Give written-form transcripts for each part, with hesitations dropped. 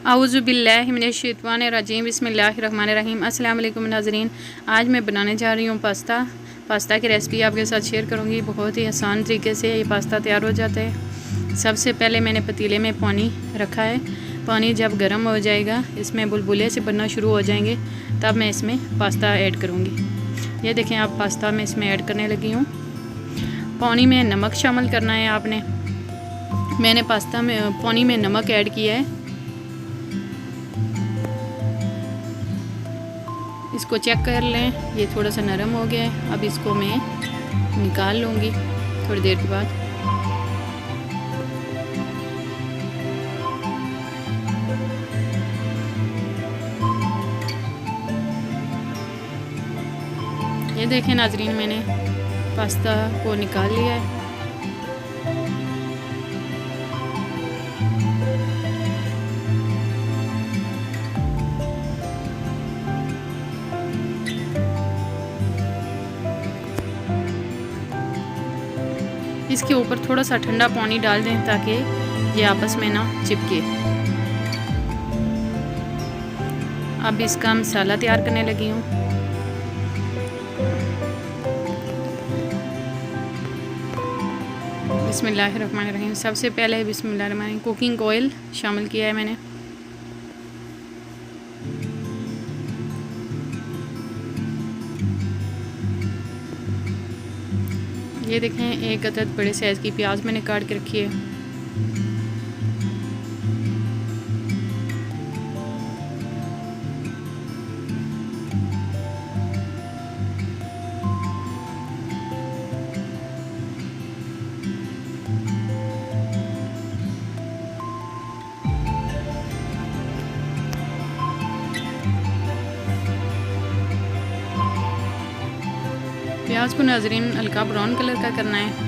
औज़ुबिल्लाहि मिनश्शैतानिर्रजीम बिस्मिल्लाहिर्रहमानिर्रहीम। अस्सलाम वालेकुम नाज़रीन, आज मैं बनाने जा रही हूँ पास्ता की रेसिपी आपके साथ शेयर करूँगी। बहुत ही आसान तरीके से ये पास्ता तैयार हो जाता है। सबसे पहले मैंने पतीले में पानी रखा है। पानी जब गर्म हो जाएगा, इसमें बुलबुले से बनना शुरू हो जाएंगे, तब मैं इसमें पास्ता ऐड करूँगी। ये देखें, आप पास्ता में इसमें ऐड करने लगी हूँ। पानी में नमक शामिल करना है आपने। मैंने पानी में नमक ऐड किया है। इसको चेक कर लें, ये थोड़ा सा नरम हो गया है। अब इसको मैं निकाल लूँगी थोड़ी देर के बाद। ये देखें नाजरीन, मैंने पास्ता को निकाल लिया है। इसके ऊपर थोड़ा सा ठंडा पानी डाल दें ताकि ये आपस में ना चिपके। अब इसका मसाला तैयार करने लगी हूँ। बिस्मिल्लाहिर्रहमानिर्रहीम। सबसे पहले बिस्मिल्लाहिर्रहमानिर्रहीम कुकिंग ऑयल शामिल किया है मैंने। ये देखें, एक अदद बड़े साइज़ की प्याज मैंने काट के रखी है। प्याज को नाज़रीन हल्का ब्राउन कलर का करना है।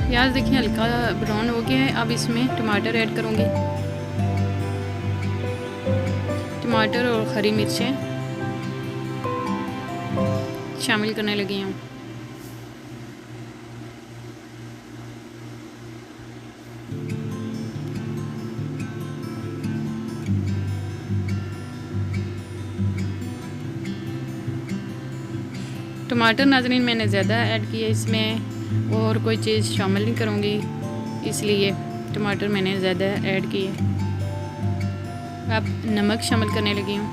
प्याज देखिए हल्का ब्राउन हो गया है। अब इसमें टमाटर ऐड करूँगी। टमाटर और हरी मिर्चें शामिल करने लगी हूँ। टमाटर नाज़रीन मैंने ज़्यादा ऐड किया, इसमें और कोई चीज़ शामिल नहीं करूँगी, इसलिए टमाटर मैंने ज़्यादा ऐड किए। अब नमक शामिल करने लगी हूँ।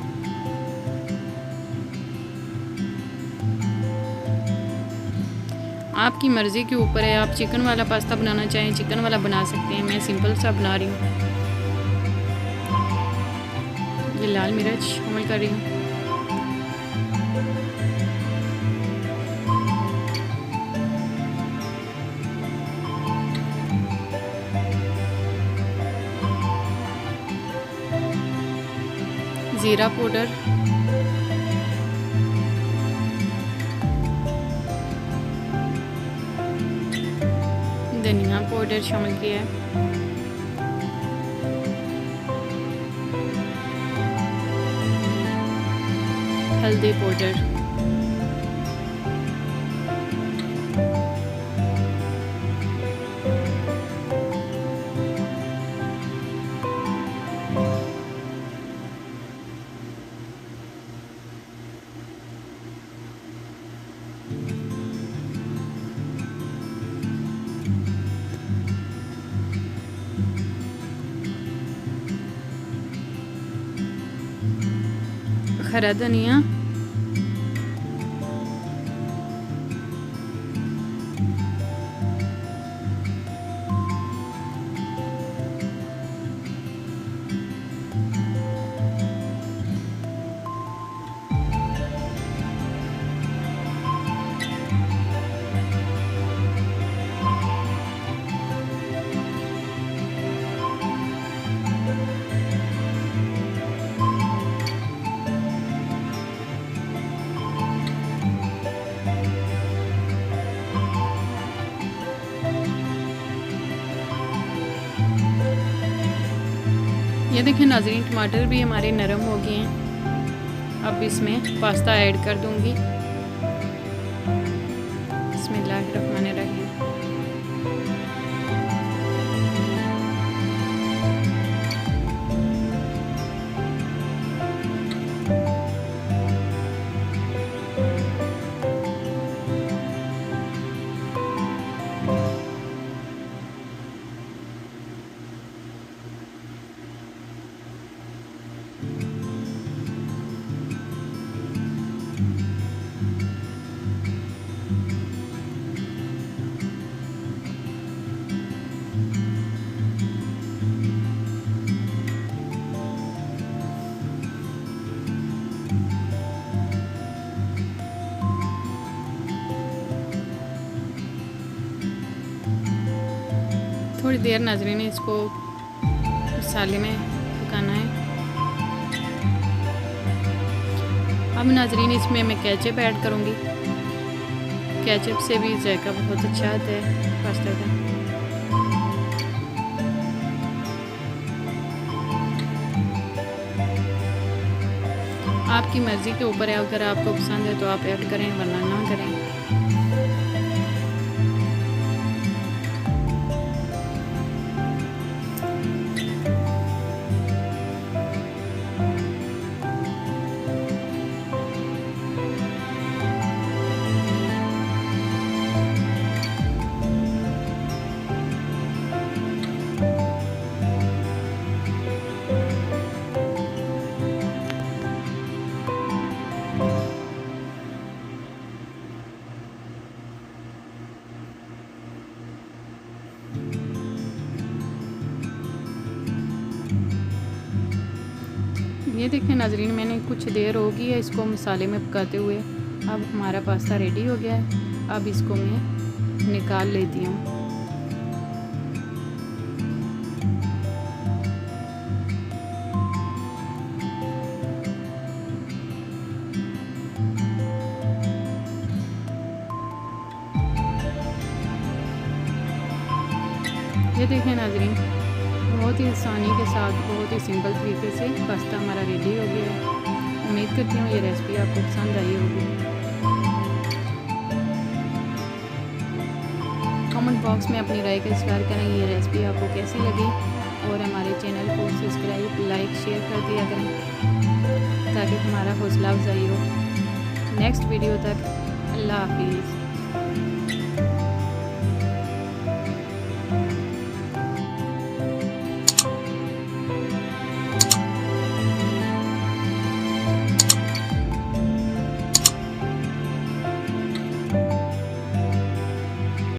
आपकी मर्ज़ी के ऊपर है, आप चिकन वाला पास्ता बनाना चाहें चिकन वाला बना सकते हैं। मैं सिंपल सा बना रही हूँ। ये लाल मिर्च शामिल कर रही हूँ। ज़ीरा पाउडर, धनिया पाउडर शामिल किया है। हल्दी पाउडर, हरा धनिया, ये देखें नाज़रीन, टमाटर भी हमारे नरम हो गए हैं। अब इसमें पास्ता ऐड कर दूंगी। बिस्मिल्लाहिर्रहमानिर्रहीम। थोड़ी देर नाज़रीन इसको मसाले में पकाना है। अब नाज़रीन इसमें मैं केचप ऐड करूँगी। केचप से भी जायका बहुत अच्छा आता है पास्ता का। आपकी मर्ज़ी के ऊपर है, अगर आपको पसंद है तो आप ऐड करें, वरना ना करें। ये देखें नाज़रीन, मैंने कुछ देर हो गई है इसको मसाले में पकाते हुए। अब हमारा पास्ता रेडी हो गया है। अब इसको मैं निकाल लेती हूँ। ये देखें नाज़रीन, बहुत ही आसानी के साथ, बहुत ही सिंपल तरीके से पास्ता हमारा रेडी हो गया है। उम्मीद करती हूँ ये रेसिपी आपको पसंद आई होगी। कमेंट बॉक्स में अपनी राय का इज़हार करें, ये रेसिपी आपको कैसी लगी, और हमारे चैनल को सब्सक्राइब, लाइक, शेयर कर दिया करें ताकि हमारा हौसला अफजाई हो। नेक्स्ट वीडियो तक अल्लाह हाफिज़।